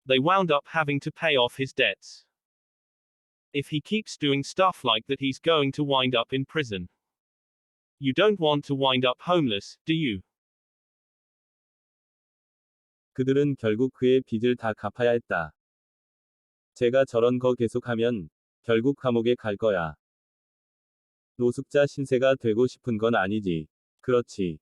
They wound up having to pay off his debts. If he keeps doing stuff like that, he's going to wind up in prison. You don't want to wind up homeless, do you? 그들은 결국 그의 빚을 다 갚아야 했다. 제가 저런 거 계속하면 결국 감옥에 갈 거야. 노숙자 신세가 되고 싶은 건 아니지. 그렇지.